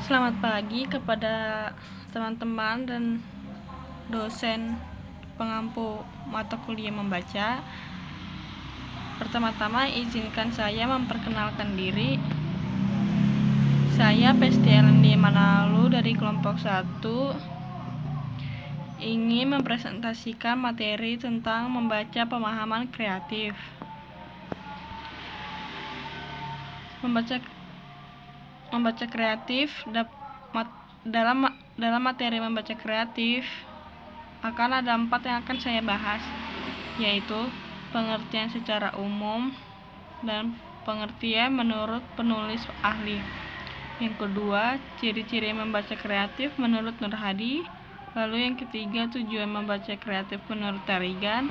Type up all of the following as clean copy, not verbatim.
Selamat pagi kepada teman-teman dan dosen pengampu mata kuliah membaca. Pertama-tama izinkan saya memperkenalkan diri. Saya Pestielandi Manalu dari kelompok 1 ingin mempresentasikan materi tentang membaca pemahaman kreatif. Membaca kreatif dalam materi membaca kreatif akan ada 4 yang akan saya bahas, yaitu pengertian secara umum dan pengertian menurut penulis ahli. Yang kedua, ciri-ciri membaca kreatif menurut Nur Hadi. Lalu yang ketiga, tujuan membaca kreatif menurut Tarigan.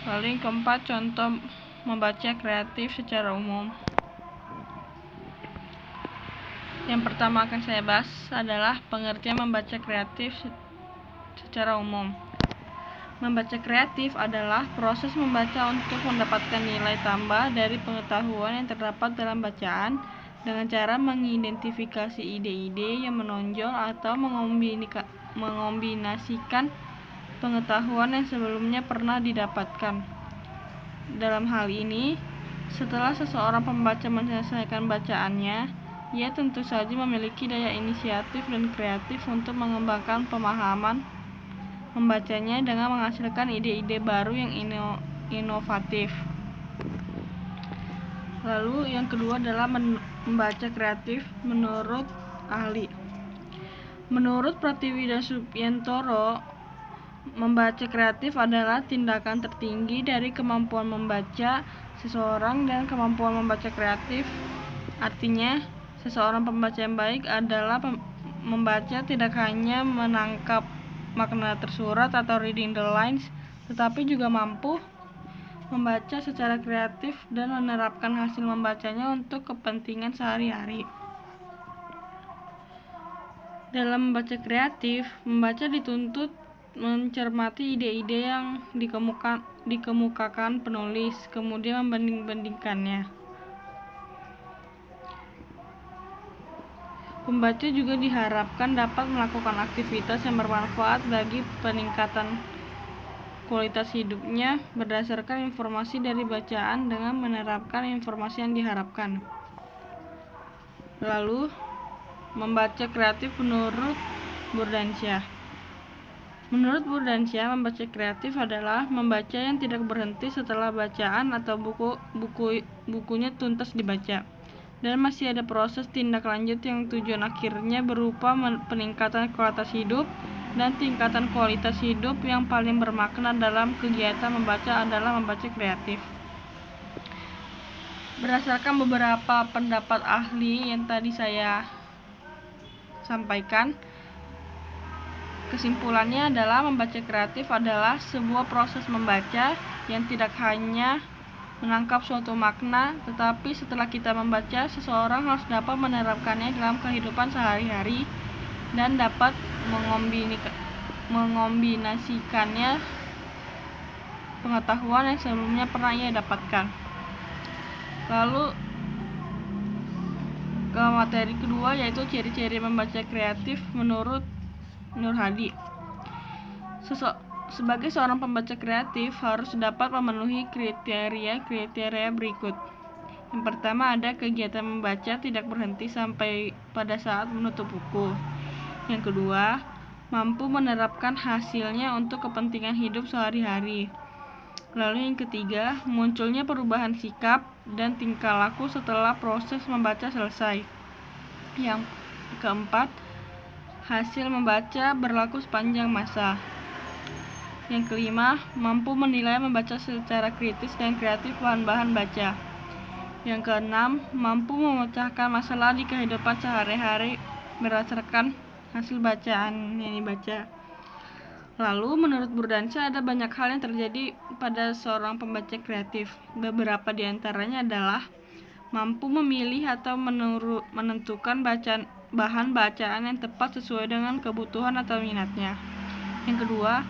Lalu yang keempat, contoh membaca kreatif secara umum. Yang pertama akan saya bahas adalah pengertian membaca kreatif secara umum. Membaca kreatif adalah proses membaca untuk mendapatkan nilai tambah dari pengetahuan yang terdapat dalam bacaan dengan cara mengidentifikasi ide-ide yang menonjol atau mengombinasikan pengetahuan yang sebelumnya pernah didapatkan. Dalam hal ini, setelah seseorang pembaca menyelesaikan bacaannya, ia tentu saja memiliki daya inisiatif dan kreatif untuk mengembangkan pemahaman membacanya dengan menghasilkan ide-ide baru yang inovatif. Lalu yang kedua adalah membaca kreatif menurut ahli. Menurut Pratiwi dan Supiantoro, membaca kreatif adalah tindakan tertinggi dari kemampuan membaca seseorang, dan kemampuan membaca kreatif artinya seseorang pembaca yang baik adalah membaca tidak hanya menangkap makna tersurat atau reading the lines, tetapi juga mampu membaca secara kreatif dan menerapkan hasil membacanya untuk kepentingan sehari-hari. Dalam membaca kreatif, membaca dituntut mencermati ide-ide yang dikemukakan penulis, kemudian membanding-bandingkannya. Pembaca juga diharapkan dapat melakukan aktivitas yang bermanfaat bagi peningkatan kualitas hidupnya berdasarkan informasi dari bacaan dengan menerapkan informasi yang diharapkan. Lalu, membaca kreatif menurut Burdansyah. Menurut Burdansyah, membaca kreatif adalah membaca yang tidak berhenti setelah bacaan atau bukunya tuntas dibaca, dan masih ada proses tindak lanjut yang tujuan akhirnya berupa peningkatan kualitas hidup, dan tingkatan kualitas hidup yang paling bermakna dalam kegiatan membaca adalah membaca kreatif. Berdasarkan beberapa pendapat ahli yang tadi saya sampaikan, kesimpulannya adalah membaca kreatif adalah sebuah proses membaca yang tidak hanya menangkap suatu makna, tetapi setelah kita membaca, seseorang harus dapat menerapkannya dalam kehidupan sehari-hari dan dapat mengombinasikannya pengetahuan yang sebelumnya pernah ia dapatkan. Lalu ke materi kedua, yaitu ciri-ciri membaca kreatif menurut Nur Hadi. Sebagai seorang pembaca kreatif harus dapat memenuhi kriteria berikut. Yang pertama, ada kegiatan membaca tidak berhenti sampai pada saat menutup buku. Yang kedua, mampu menerapkan hasilnya untuk kepentingan hidup sehari-hari. Lalu yang ketiga, munculnya perubahan sikap dan tingkah laku setelah proses membaca selesai. Yang keempat, hasil membaca berlaku sepanjang masa. Yang kelima, mampu menilai membaca secara kritis dan kreatif bahan-bahan baca. Yang keenam, mampu memecahkan masalah di kehidupan sehari-hari berdasarkan hasil bacaan yang dibaca. Lalu, menurut Burdansyah, ada banyak hal yang terjadi pada seorang pembaca kreatif. Beberapa di antaranya adalah mampu memilih atau menentukan bahan bacaan yang tepat sesuai dengan kebutuhan atau minatnya. Yang kedua,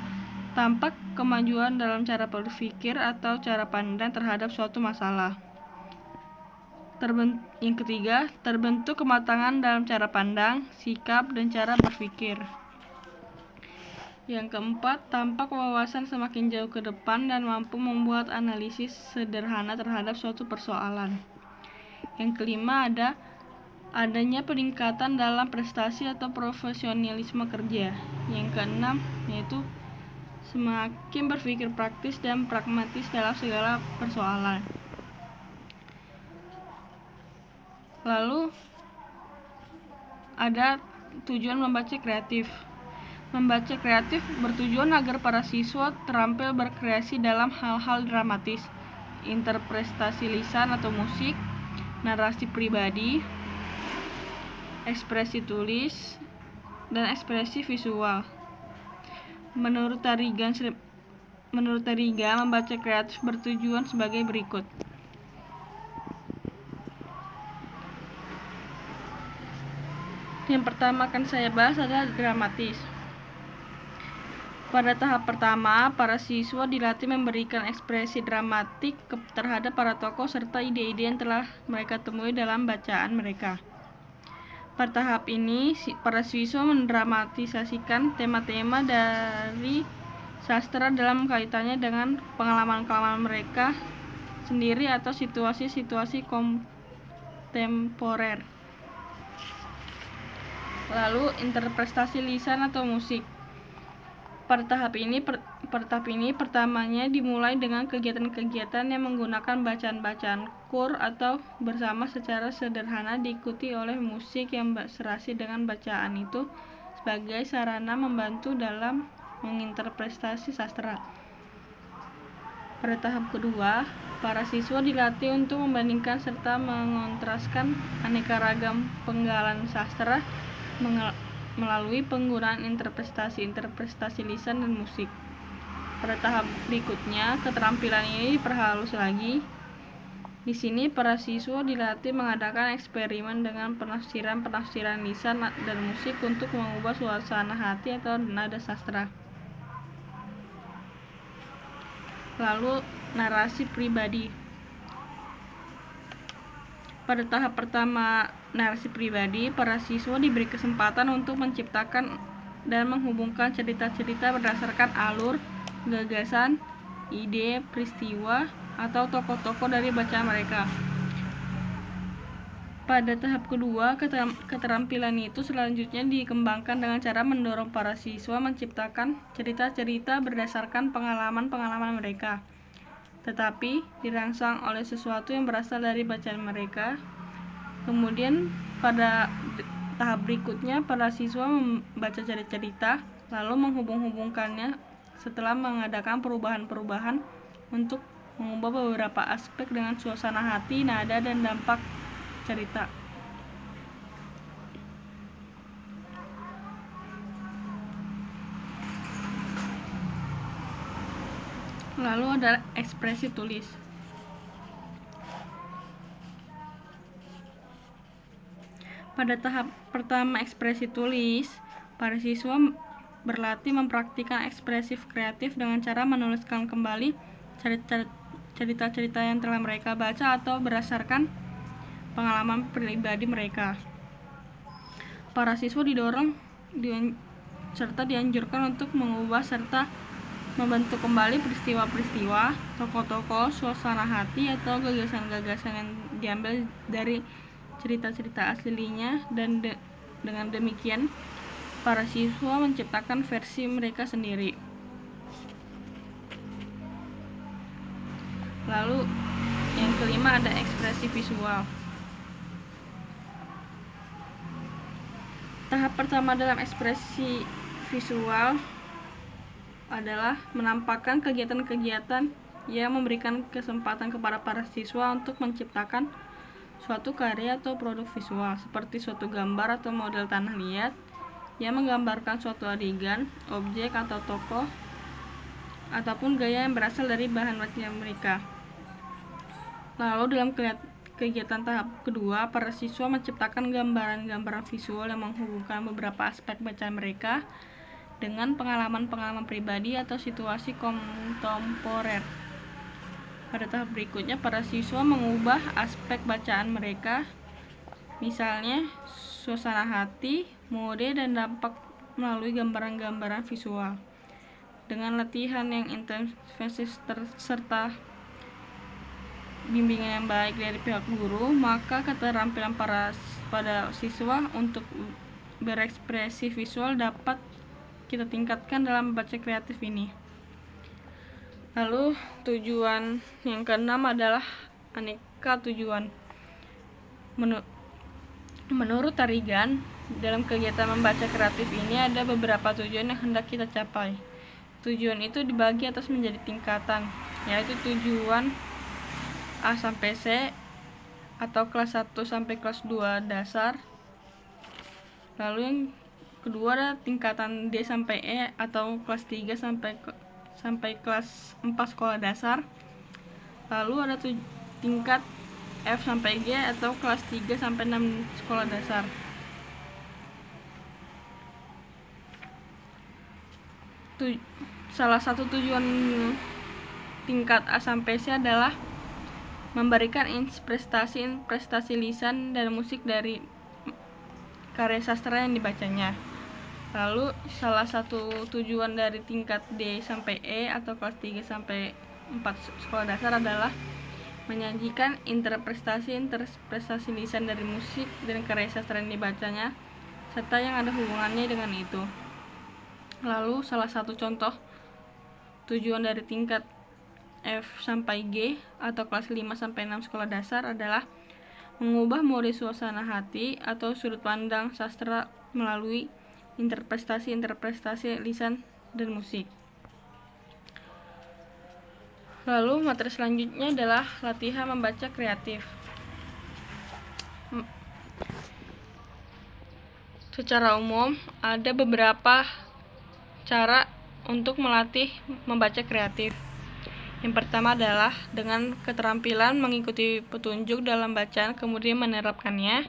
tampak kemajuan dalam cara berpikir atau cara pandang terhadap suatu masalah. Yang ketiga, terbentuk kematangan dalam cara pandang, sikap, dan cara berpikir. Yang keempat, tampak wawasan semakin jauh ke depan dan mampu membuat analisis sederhana terhadap suatu persoalan. Yang kelima, adanya peningkatan dalam prestasi atau profesionalisme kerja. Yang keenam, yaitu semakin berpikir praktis dan pragmatis dalam segala persoalan. Lalu ada tujuan membaca kreatif. Membaca kreatif bertujuan agar para siswa terampil berkreasi dalam hal-hal dramatis, interpretasi lisan atau musik, narasi pribadi, ekspresi tulis, dan ekspresi visual. Menurut Tariga, membaca kreatif bertujuan sebagai berikut. Yang pertama akan saya bahas adalah dramatis. Pada tahap pertama, para siswa dilatih memberikan ekspresi dramatik terhadap para tokoh serta ide-ide yang telah mereka temui dalam bacaan mereka. Pada tahap ini, para siswa mendramatisasikan tema-tema dari sastra dalam kaitannya dengan pengalaman-pengalaman mereka sendiri atau situasi-situasi kontemporer. Lalu, interpretasi lisan atau musik. Pada tahap ini pertamanya dimulai dengan kegiatan-kegiatan yang menggunakan bacaan-bacaan kur atau bersama secara sederhana diikuti oleh musik yang serasi dengan bacaan itu sebagai sarana membantu dalam menginterpretasi sastra. Pada tahap kedua, para siswa dilatih untuk membandingkan serta mengontraskan aneka ragam penggalan sastra melalui penggunaan interpretasi lisan dan musik. Pada tahap berikutnya, keterampilan ini diperhalus lagi. Di sini para siswa dilatih mengadakan eksperimen dengan penafsiran lisan dan musik untuk mengubah suasana hati atau nada sastra. Lalu, narasi pribadi. Pada tahap pertama narasi pribadi, para siswa diberi kesempatan untuk menciptakan dan menghubungkan cerita-cerita berdasarkan alur, gagasan, ide, peristiwa, atau tokoh-tokoh dari bacaan mereka. Pada tahap kedua, keterampilan itu selanjutnya dikembangkan dengan cara mendorong para siswa menciptakan cerita-cerita berdasarkan pengalaman-pengalaman mereka, tetapi dirangsang oleh sesuatu yang berasal dari bacaan mereka. Kemudian pada tahap berikutnya, para siswa membaca cerita, lalu menghubung-hubungkannya setelah mengadakan perubahan-perubahan untuk mengubah beberapa aspek dengan suasana hati, nada, dan dampak cerita. Lalu ada ekspresi tulis. Pada tahap pertama ekspresi tulis, para siswa berlatih mempraktikkan ekspresif kreatif dengan cara menuliskan kembali cerita-cerita yang telah mereka baca atau berdasarkan pengalaman pribadi mereka. Para siswa didorong serta dianjurkan untuk mengubah serta membentuk kembali peristiwa-peristiwa, tokoh-tokoh, suasana hati, atau gagasan-gagasan yang diambil dari cerita-cerita aslinya, dan dengan demikian para siswa menciptakan versi mereka sendiri. Lalu yang kelima ada ekspresi visual. Tahap pertama dalam ekspresi visual adalah menampakkan kegiatan-kegiatan yang memberikan kesempatan kepada para siswa untuk menciptakan suatu karya atau produk visual, seperti suatu gambar atau model tanah liat yang menggambarkan suatu adegan, objek atau tokoh, ataupun gaya yang berasal dari bahan bacaan mereka. Lalu dalam kegiatan tahap kedua, para siswa menciptakan gambaran-gambaran visual yang menghubungkan beberapa aspek bacaan mereka dengan pengalaman-pengalaman pribadi atau situasi kontemporer. Pada tahap berikutnya, para siswa mengubah aspek bacaan mereka, misalnya suasana hati, mode, dan dampak melalui gambaran-gambaran visual. Dengan latihan yang intensif serta bimbingan yang baik dari pihak guru, maka keterampilan pada siswa untuk berekspresi visual dapat kita tingkatkan dalam membaca kreatif ini. Lalu tujuan yang keenam adalah aneka tujuan. Menurut Tarigan, dalam kegiatan membaca kreatif ini ada beberapa tujuan yang hendak kita capai. Tujuan itu dibagi atas menjadi tingkatan, yaitu tujuan A sampai C atau kelas 1 sampai kelas 2 dasar. Lalu yang kedua ada tingkatan D sampai E atau kelas 3 sampai kelas 4 sekolah dasar. Lalu ada tingkat F sampai G atau kelas 3 sampai 6 sekolah dasar. Salah satu tujuan tingkat A sampai C adalah memberikan prestasi lisan dan musik dari karya sastra yang dibacanya. Lalu salah satu tujuan dari tingkat D sampai E atau kelas 3 sampai 4 sekolah dasar adalah menyajikan interpretasi lisan dari musik dan karya sastra yang dibacanya serta yang ada hubungannya dengan itu. Lalu salah satu contoh tujuan dari tingkat F sampai G atau kelas 5 sampai 6 sekolah dasar adalah mengubah mode suasana hati atau sudut pandang sastra melalui interpretasi lisan dan musik. Lalu materi selanjutnya adalah latihan membaca kreatif. Secara umum ada beberapa cara untuk melatih membaca kreatif. Yang pertama adalah dengan keterampilan mengikuti petunjuk dalam bacaan kemudian menerapkannya.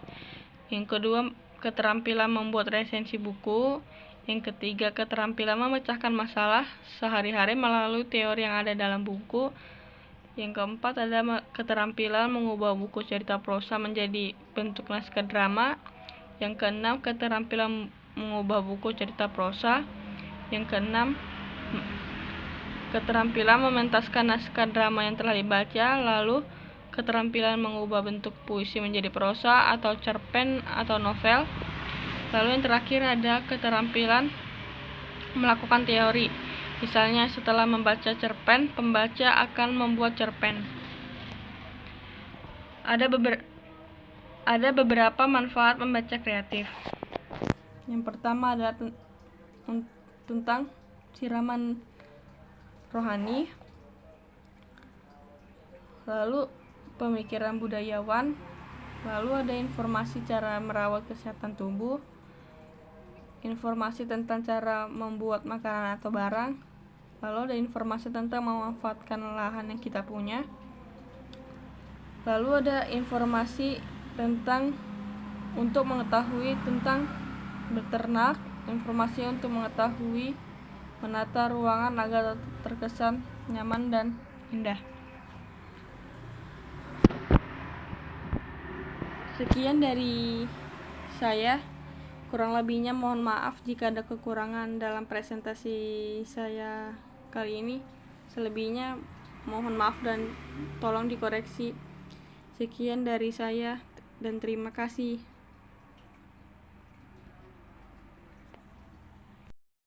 Yang kedua, keterampilan membuat resensi buku. Yang ketiga, keterampilan memecahkan masalah sehari-hari melalui teori yang ada dalam buku. Yang keempat ada keterampilan mengubah buku cerita prosa menjadi bentuk naskah drama. Yang keenam, keterampilan mengubah buku cerita prosa. Yang keenam, keterampilan mementaskan naskah drama yang telah dibaca. Lalu keterampilan mengubah bentuk puisi menjadi prosa atau cerpen atau novel. Lalu yang terakhir ada keterampilan melakukan teori. Misalnya setelah membaca cerpen, pembaca akan membuat cerpen. Ada beberapa manfaat membaca kreatif. Yang pertama adalah tentang siraman rohani, lalu pemikiran budayawan, lalu ada informasi cara merawat kesehatan tubuh, informasi tentang cara membuat makanan atau barang, lalu ada informasi tentang memanfaatkan lahan yang kita punya, lalu ada informasi tentang untuk mengetahui tentang beternak, informasi untuk mengetahui menata ruangan agar terkesan nyaman dan indah. Sekian dari saya, kurang lebihnya mohon maaf jika ada kekurangan dalam presentasi saya kali ini. Selebihnya mohon maaf dan tolong dikoreksi. Sekian dari saya dan terima kasih.